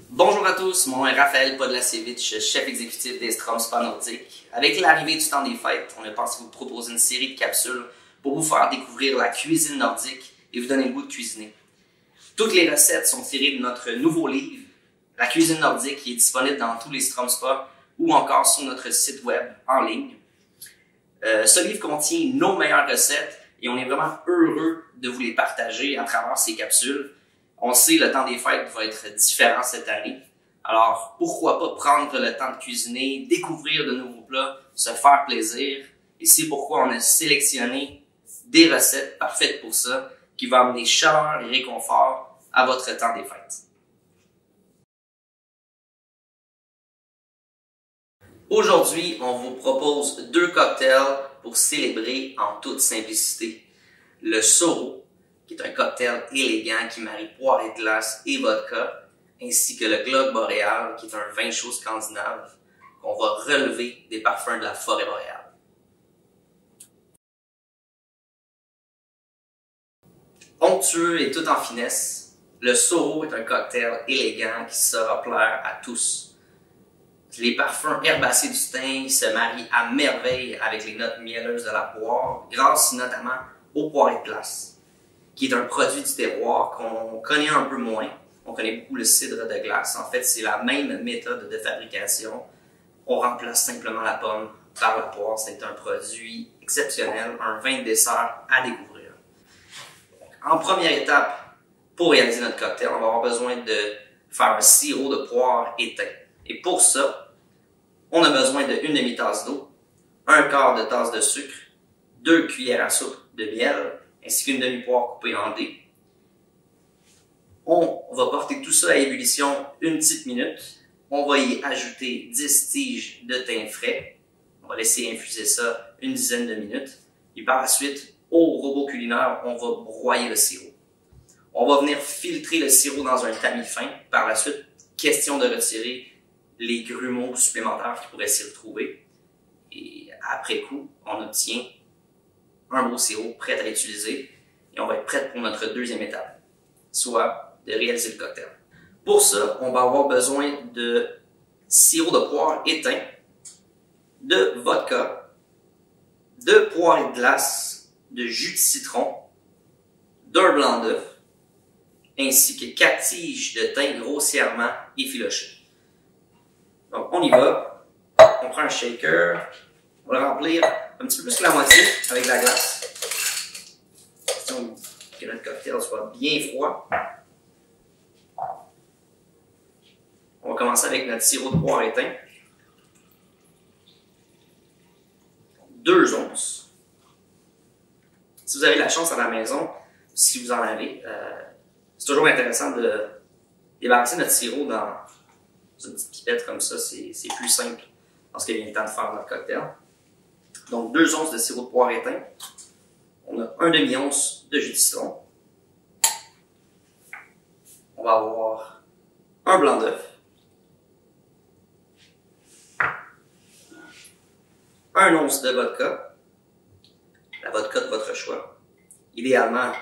Bonjour à tous, mon nom est Raphaël Podlasevich, chef exécutif des Stroms Spa Nordique. Avec l'arrivée du temps des fêtes, on a pensé vous proposer une série de capsules pour vous faire découvrir la cuisine nordique et vous donner le goût de cuisiner. Toutes les recettes sont tirées de notre nouveau livre, La cuisine nordique, qui est disponible dans tous les Stroms Spa ou encore sur notre site web en ligne. Ce livre contient nos meilleures recettes et on est vraiment heureux de vous les partager à travers ces capsules. On sait, le temps des fêtes va être différent cette année. Alors, pourquoi pas prendre le temps de cuisiner, découvrir de nouveaux plats, se faire plaisir. Et c'est pourquoi on a sélectionné des recettes parfaites pour ça, qui vont amener chaleur et réconfort à votre temps des fêtes. Aujourd'hui, on vous propose deux cocktails pour célébrer en toute simplicité. Le Soro, qui est un cocktail élégant qui marie poire et glace et vodka, ainsi que le Glögg boréal, qui est un vin chaud scandinave qu'on va relever des parfums de la forêt boréale. Onctueux et tout en finesse, le Soro est un cocktail élégant qui saura plaire à tous. Les parfums herbacés du thym se marient à merveille avec les notes mielleuses de la poire, grâce notamment aux poires de glace, qui est un produit du terroir qu'on connaît un peu moins. On connaît beaucoup le cidre de glace. En fait, c'est la même méthode de fabrication. On remplace simplement la pomme par la poire. C'est un produit exceptionnel, un vin de dessert à découvrir. Donc, en première étape, pour réaliser notre cocktail, on va avoir besoin de faire un sirop de poire et thym. Et pour ça, on a besoin de 1 demi-tasse d'eau, 1/4 de tasse de sucre, 2 cuillères à soupe de miel, ainsi qu'une demi-poire coupée en dés. On va porter tout ça à ébullition une petite minute. On va y ajouter 10 tiges de thym frais. On va laisser infuser ça une dizaine de minutes. Et par la suite, au robot culinaire, on va broyer le sirop. On va venir filtrer le sirop dans un tamis fin. Par la suite, question de retirer les grumeaux supplémentaires qui pourraient s'y retrouver. Et après coup, on obtient un beau sirop prêt à utiliser et on va être prêt pour notre deuxième étape, soit de réaliser le cocktail. Pour ça, on va avoir besoin de sirop de poire et thym, de vodka, de poire et de glace, de jus de citron, d'un blanc d'œuf, ainsi que 4 tiges de thym grossièrement effilochées. Donc on y va, on prend un shaker, on va le remplir un petit peu plus que la moitié avec la glace. Question que notre cocktail soit bien froid. On va commencer avec notre sirop de poire et thym. 2 onces. Si vous avez la chance à la maison, si vous en avez, c'est toujours intéressant de débarrasser notre sirop dans une petite pipette comme ça. C'est plus simple lorsqu'il vient le temps de faire notre cocktail. Donc 2 onces de sirop de poire et thym. On a 1 demi-once de jus de citron. On va avoir un blanc d'œuf. 1 once de vodka. La vodka de votre choix. Idéalement,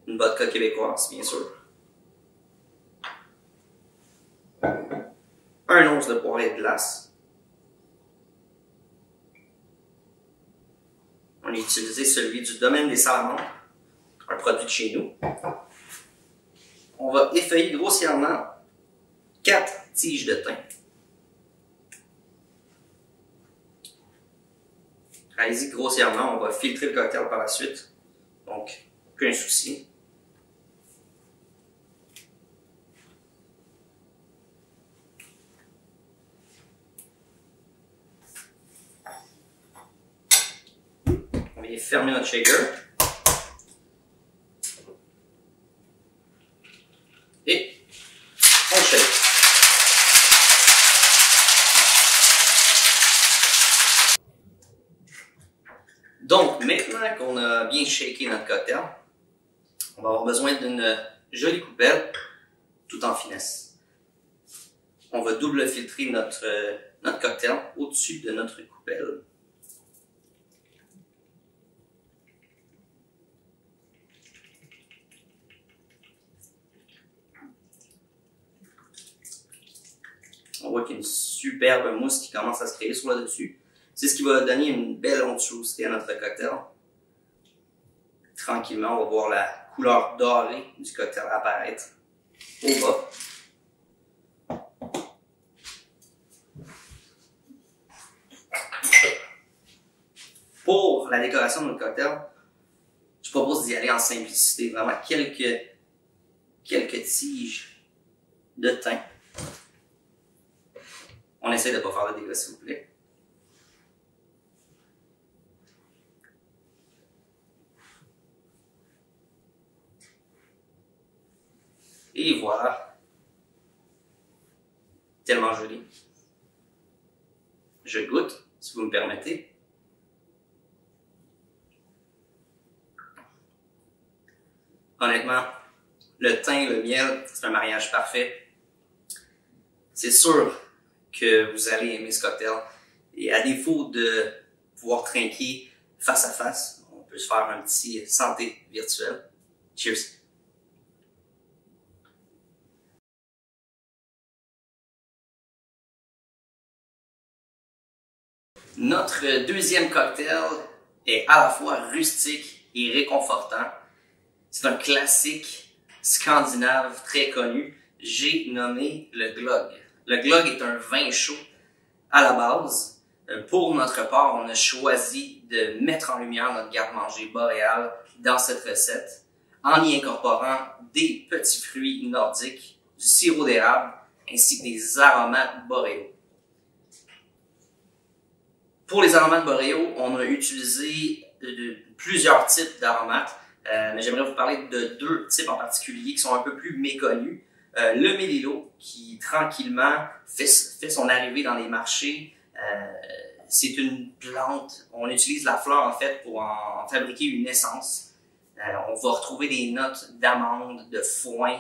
une vodka québécoise, bien sûr. 1 once de poire et de glace. On a utilisé celui du domaine des Salamandres, un produit de chez nous. On va effeuiller grossièrement 4 tiges de thym. Allez-y grossièrement, on va filtrer le cocktail par la suite. Donc, aucun souci. On vient fermer notre shaker. Et on shake. Donc, maintenant qu'on a bien shaké notre cocktail, on va avoir besoin d'une jolie coupelle tout en finesse. On va double filtrer notre cocktail au-dessus de notre coupelle. On voit qu'il y a une superbe mousse qui commence à se créer sur le dessus. C'est ce qui va donner une belle onctuosité à notre cocktail. Tranquillement, on va voir la couleur dorée du cocktail apparaître au bas. Pour la décoration de notre cocktail, je propose d'y aller en simplicité. Vraiment quelques tiges de thym. On essaie de ne pas faire de dégâts, s'il vous plaît. Et voilà. Tellement joli. Je goûte, si vous me permettez. Honnêtement, le thym, le miel, c'est un mariage parfait. C'est sûr que vous allez aimer ce cocktail. Et à défaut de pouvoir trinquer face à face, on peut se faire un petit santé virtuel. Cheers! Notre deuxième cocktail est à la fois rustique et réconfortant. C'est un classique scandinave très connu. J'ai nommé le glögg. Le glögg est un vin chaud à la base. Pour notre part, on a choisi de mettre en lumière notre garde-manger boréal dans cette recette en y incorporant des petits fruits nordiques, du sirop d'érable ainsi que des aromates boréaux. Pour les aromates boréaux, on a utilisé plusieurs types d'aromates, mais j'aimerais vous parler de deux types en particulier qui sont un peu plus méconnus. Le mélilo, qui tranquillement fait son arrivée dans les marchés. C'est une plante, on utilise la fleur en fait pour en fabriquer une essence. On va retrouver des notes d'amande, de foin.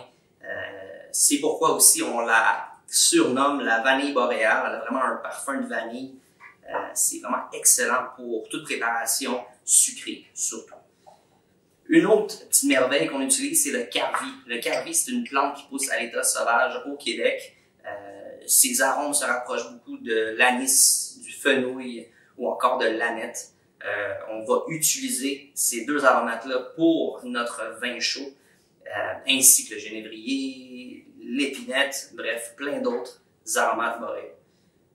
C'est pourquoi aussi on la surnomme la vanille boréale. Elle a vraiment un parfum de vanille. C'est vraiment excellent pour toute préparation sucrée, surtout. Une autre petite merveille qu'on utilise, c'est le carvi. Le carvi, c'est une plante qui pousse à l'état sauvage au Québec. Ses arômes se rapprochent beaucoup de l'anis, du fenouil ou encore de l'aneth. On va utiliser ces deux aromates-là pour notre vin chaud, ainsi que le genévrier, l'épinette, bref, plein d'autres aromates boréaux.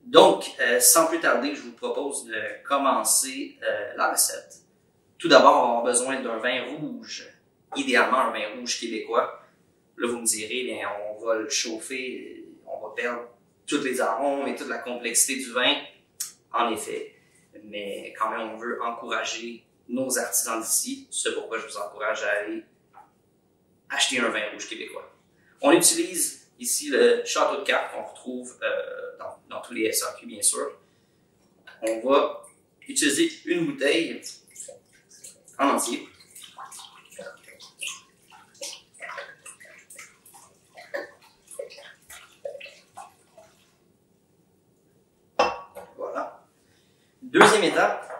Donc, sans plus tarder, je vous propose de commencer la recette. Tout d'abord, on va avoir besoin d'un vin rouge, idéalement un vin rouge québécois. Là, vous me direz, bien, on va le chauffer, on va perdre tous les arômes et toute la complexité du vin. En effet, mais quand même, on veut encourager nos artisans d'ici. C'est pourquoi je vous encourage à aller acheter un vin rouge québécois. On utilise ici le Château de Cartes qu'on retrouve dans tous les SAQ, bien sûr. On va utiliser une bouteille en entier. Voilà. Deuxième étape,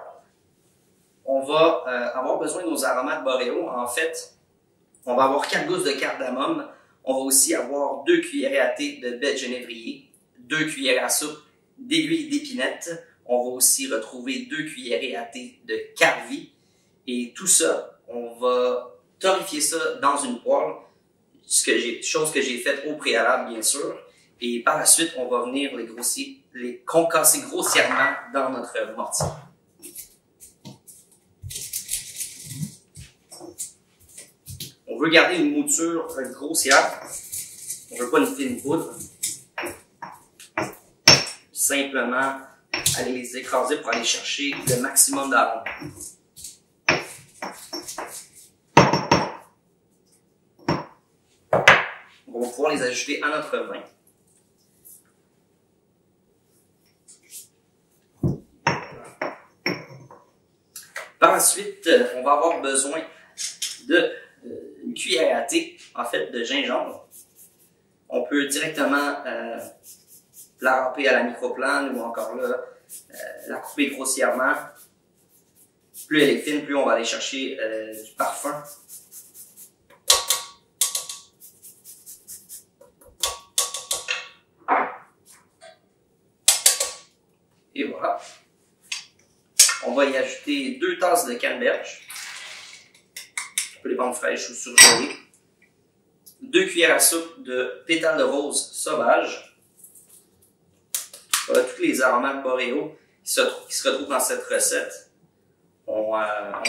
on va avoir besoin de nos aromates boréaux. En fait, on va avoir 4 gousses de cardamome. On va aussi avoir 2 cuillerées à thé de baie de genévrier, 2 cuillères à soupe d'aiguille d'épinette. On va aussi retrouver 2 cuillerées à thé de carvi. Et tout ça, on va torréfier ça dans une poêle, chose que j'ai faite au préalable, bien sûr. Et par la suite, on va venir les concasser grossièrement dans notre mortier. On veut garder une mouture grossière. On ne veut pas une fine poudre. Simplement, aller les écraser pour aller chercher le maximum d'arômes. On va pouvoir les ajouter à notre vin. Par la suite, on va avoir besoin d'une cuillère à thé, en fait, de gingembre. On peut directement la râper à la microplane ou encore là, la couper grossièrement. Plus elle est fine, plus on va aller chercher du parfum. Et voilà. On va y ajouter 2 tasses de canneberge. On peut les prendre fraîches ou surgelées. 2 cuillères à soupe de pétales de rose sauvage. Voilà tous les aromates boréaux qui se retrouvent dans cette recette. On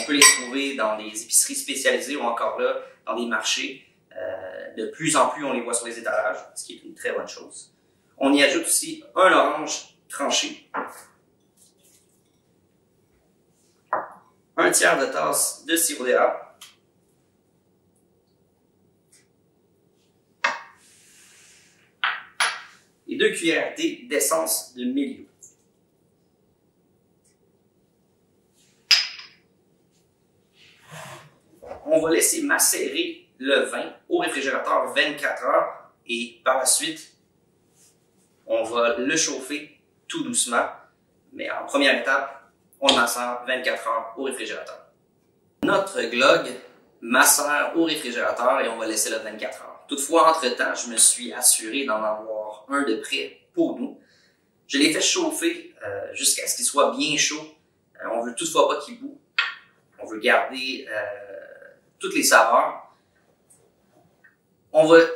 peut les trouver dans des épiceries spécialisées ou encore là, dans des marchés. De plus en plus, on les voit sur les étalages, ce qui est une très bonne chose. On y ajoute aussi un orange tranché. 1/3 de tasse de sirop d'érable. Et 2 cuillères d'essence de mélilot. On va laisser macérer le vin au réfrigérateur 24 heures et par la suite, on va le chauffer tout doucement. Mais en première étape, on le macère 24 heures au réfrigérateur. Notre glog macère au réfrigérateur et on va laisser là 24 heures. Toutefois, entre-temps, je me suis assuré d'en avoir un de près pour nous. Je l'ai fait chauffer jusqu'à ce qu'il soit bien chaud. On veut toutefois pas qu'il boue. On veut garder toutes les saveurs.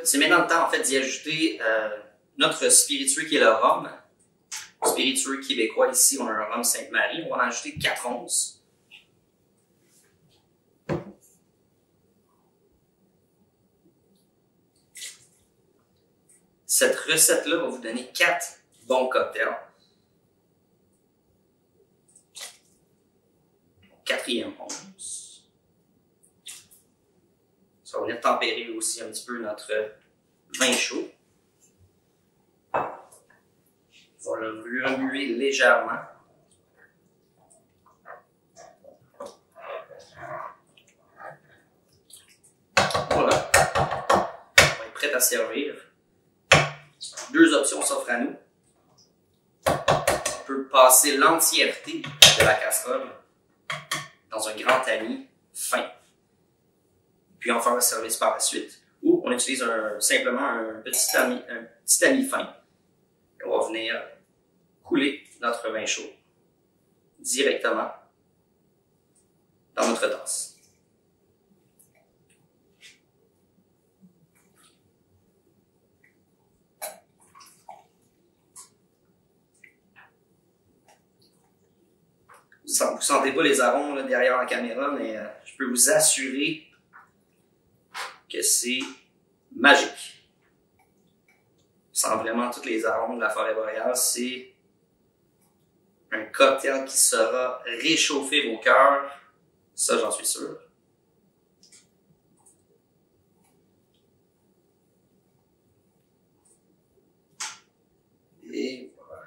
C'est maintenant le temps en fait d'y ajouter notre spiritueux qui est le rhum. Spiritueux québécois ici, on a un rhum Sainte-Marie. On va en ajouter 4 onces. Cette recette-là va vous donner 4 bons cocktails. 4e once. Ça va venir tempérer aussi un petit peu notre vin chaud. On va le remuer légèrement. Voilà. On va être prêt à servir. 2 options s'offrent à nous. On peut passer l'entièreté de la casserole dans un grand tamis fin, puis en faire le service par la suite. Ou on utilise simplement un petit tamis fin. Et on va venir couler notre vin chaud directement dans notre tasse. Vous ne sentez pas les arômes là, derrière la caméra, mais je peux vous assurer que c'est magique. On sent vraiment tous les arômes de la forêt boréale. C'est un cocktail qui saura réchauffer vos cœurs. Ça, j'en suis sûr. Et voilà.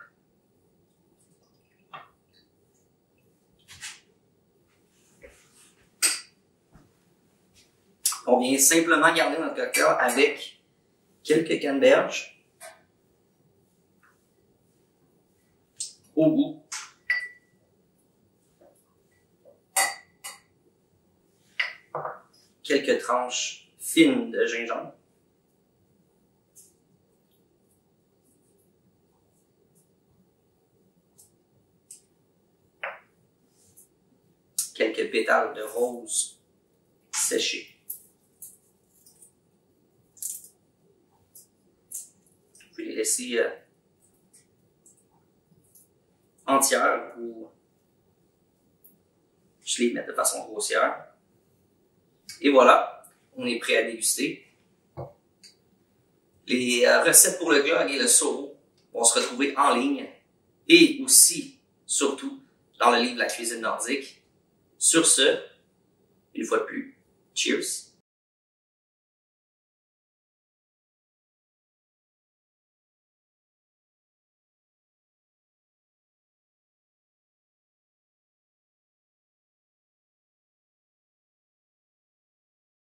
On vient simplement garder notre cocktail avec quelques canneberges au goût. Quelques tranches fines de gingembre. Quelques pétales de rose séchés. Vous pouvez les laisser entières ou je les mets de façon grossière. Et voilà, on est prêt à déguster. Les recettes pour le glog et le soro vont se retrouver en ligne et aussi, surtout, dans le livre La cuisine nordique. Sur ce, une fois de plus, cheers!